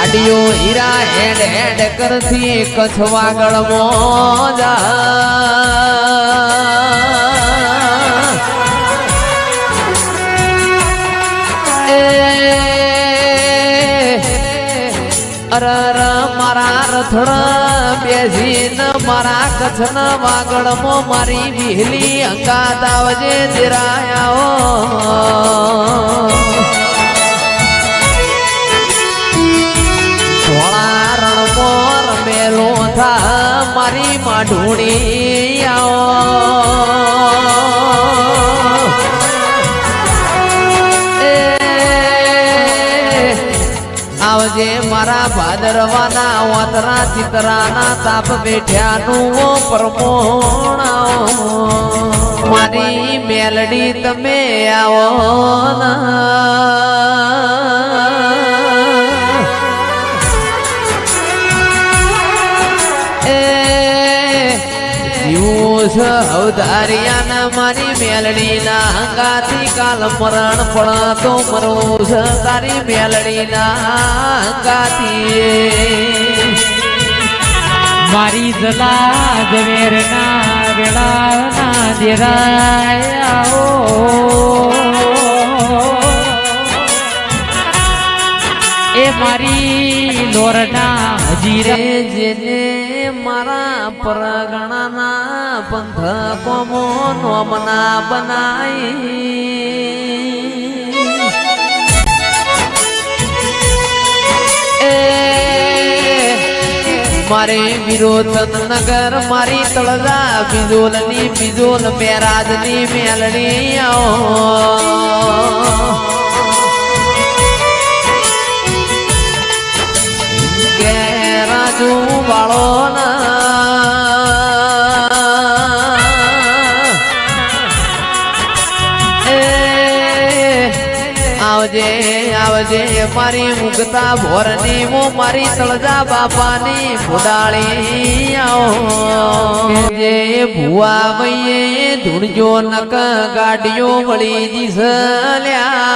ગાડીઓ હીરા હેડ હેડ કરતી કચ્છ વાગળ મોજા અરર મારા રથડા બેસીને મારા કચ્છ વાગળ મો મારી વિહલી અંગાત આવજે દેરાયા મેલો થા મારી માઢુણી આવજે મારા ભાદરવાના વાતરા ચિતરાના તાપ બેઠ્યાનું પરમોણ મારી મેલડી તમે આવો અવધારિયાના મારી મેલડીના અંગાથી કાલ મરણ પણ તો મરો તારી મેલડીના અંગાથી મારી જલા ઝવેરના વેળાના દેરાયા એ મારી લોરના હજીરે જેને મારા પરગણાના પંથકોમો નોમના બનાઈ મારે વિરોધન નગર મારી તળજા બિજોલની બિજોલ મેરાજની મેલડી રાજુ વાળો આવજે આવજે મારી મુગતા ભોરની મો મારી તળજા બાપાની ફુડાળી જે ભુવા વૈયે ધૂણજો નક ગાડીઓ વળી જીસલ્યા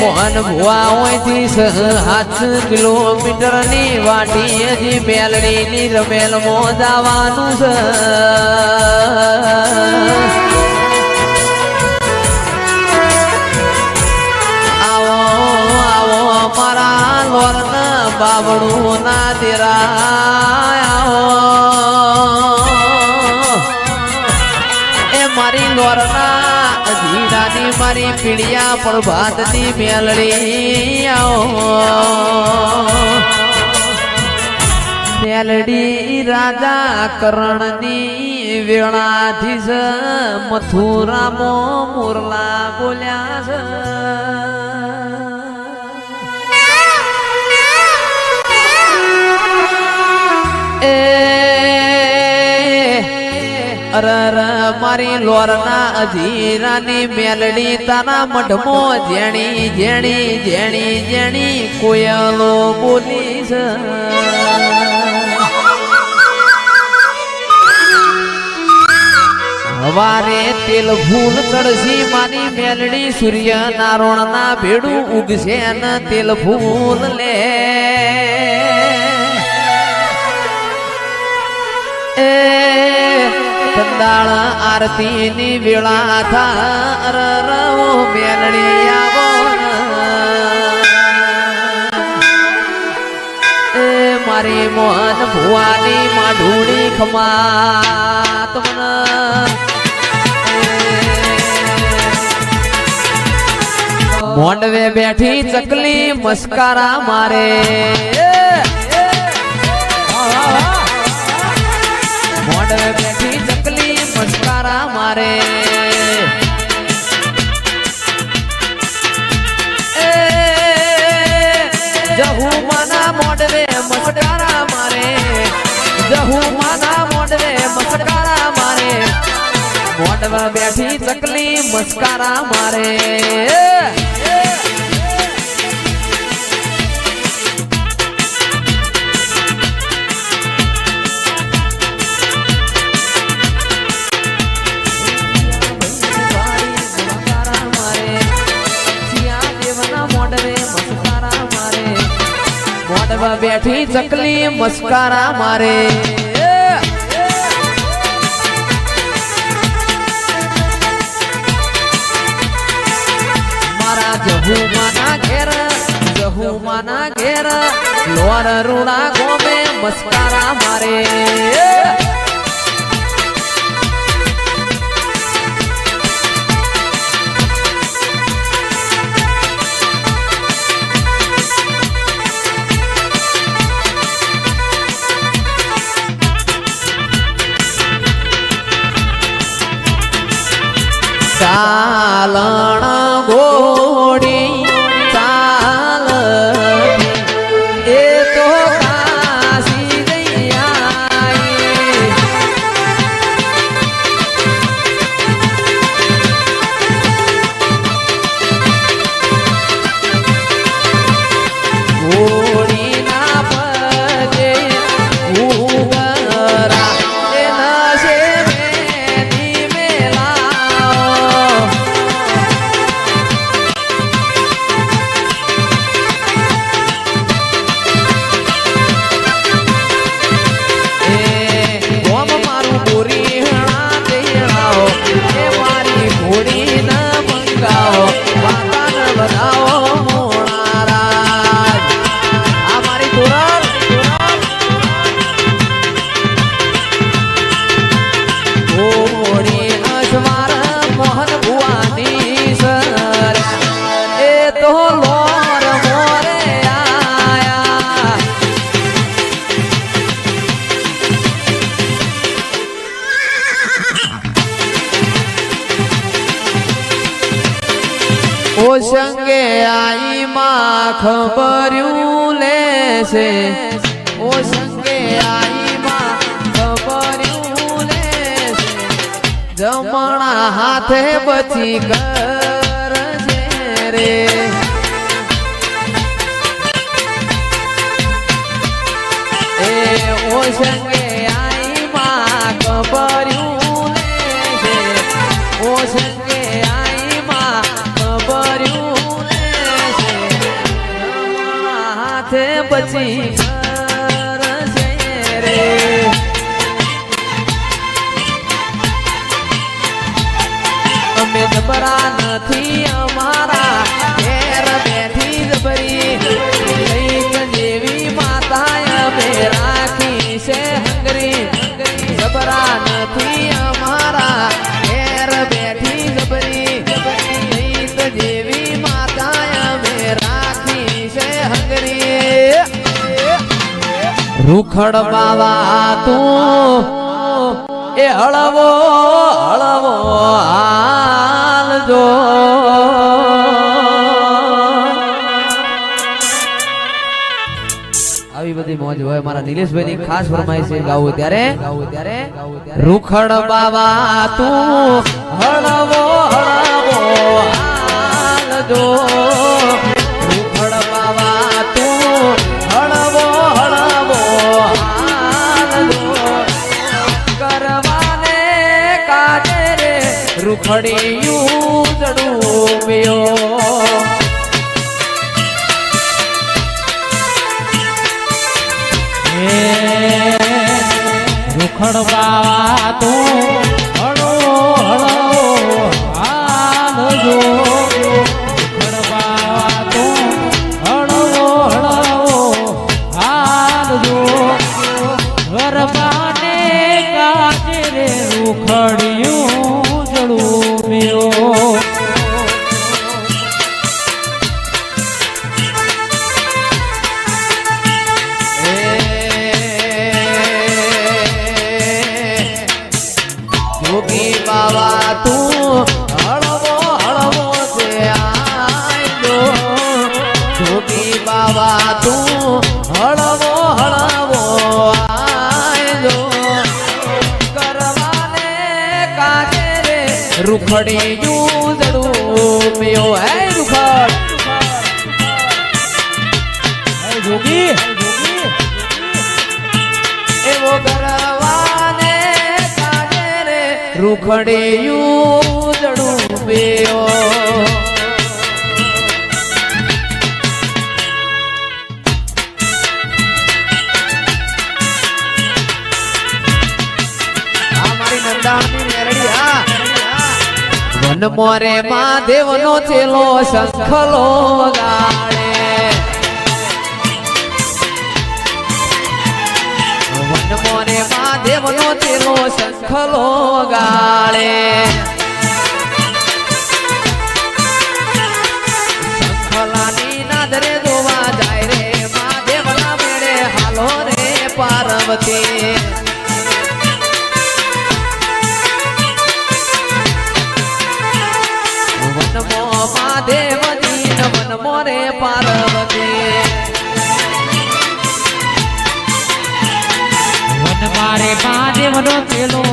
મોહન ભુવા હોયથી 7 કિલોમીટર ની વાટી હજી મેલડી ની રમેલ મો જવાનું છે આવો આવો મારા લોરના બાવળું ના દેરા એ મારી લોરના જીરાની મારી પીડિયા પ્રભાતની મેલડી મેલડી રાજા કરણની વેળાથી મથુરામો મુરલા બોલ્યા છે અરર મારી લોરના અધીરાની મેલડી તારા મઢમો જેણી જેણી જેણી જેણી કોયલો બોલી છે હવારે તેલ ફૂલ ચડશી મારી મેલડી સૂર્ય નારોણના ભેડું ઉગશે ને તેલ ફૂલ લે કંદાળ આરતી ની વેળા થા રવો મેલડી આવો એ મારી મોહન ભુવાની માઢુણી ખમા તમને મોંડવે બેઠી ચકલી મસ્કારા મારે મોંડવે બેઠી ચકલી મસ્કારા મારે જહુ માના મોંડવે મસ્કારા મારે જહુ માના મોંડવે મસ્કારા મારે મોંડવે બેઠી ચકલી મસ્કારા મારે વાજવા બેઠી ચકલી મસ્કારા મારે મારા જહુમાના ઘેર લોર રૂડા ગોમે મસ્કારા મારે ચાલણ ઘોડી ચાલ એ તો કાશી જઈ આઈ ઘોડી ના પગે ઉગરા એ નશે મેની મેલા ઓ સંગે આઈ માં ખબર્યું લેશે ઓ સંગે આઈ માં ખબર્યું લેશે જમણા હાથે બચી કરજે રે એ ઓ સંગે આઈ માં ખબર્યું લેશે ઓ સંગે આઈ માં પછી કરશે રે અમે જબરા નથી અમારા ઘેર બેઠી જબરી લઈક જેવી માતા અમે રાખી છે હંગરી જબરા નથી અમારા ઘેર બેઠી જબરી લઈક જેવી માતા અમે રાખી છે હંગરી રૂખડ બાવા તું એ હળવો હળવો હાલજો આવી બધી મોજ હોય મારા નિલેશભાઈ ની ખાસ ફરમાઈશ છે ગાવું ત્યારે રૂખડ બાવા તું હળવો હળવો હાલજો રૂખડ બાવા તું હળવો હળવો હાલજો કરવાને કાજે રે રૂખડિયું જડુમ્યો રૂખડ બાવા તું હળવો હળવો હાલજો રૂખડ બાવા તું હળવો હળવો હાલજો ગરબાને કાજે રે રૂખડિયું જડુમ્યો જોગી બાવા તું હળવો હળવો છે આયલો જોગી બાવા તું હળવો હળવો આયલો કરવાને કાજે રે રૂખડિયું જડુમ્યો હે રૂખડ જોગી એવો કરવાને કાજે રે રૂખડિયું જડુમ્યો રંડાણની મેરડી હા વન મોરે મહાદેવ નો ચેલો શંખલો ગાળે વન મોરે મહાદેવ નો ચેલો શંખલો ગાળે શંખલાની નાદરે દોવા જાય રે મહાદેવના મેળે હાલો રે પાર્વતી વનમો મહાદેવ દીન વનમો રે પાર્વતી વન મારે મહાદેવ નો ચેલો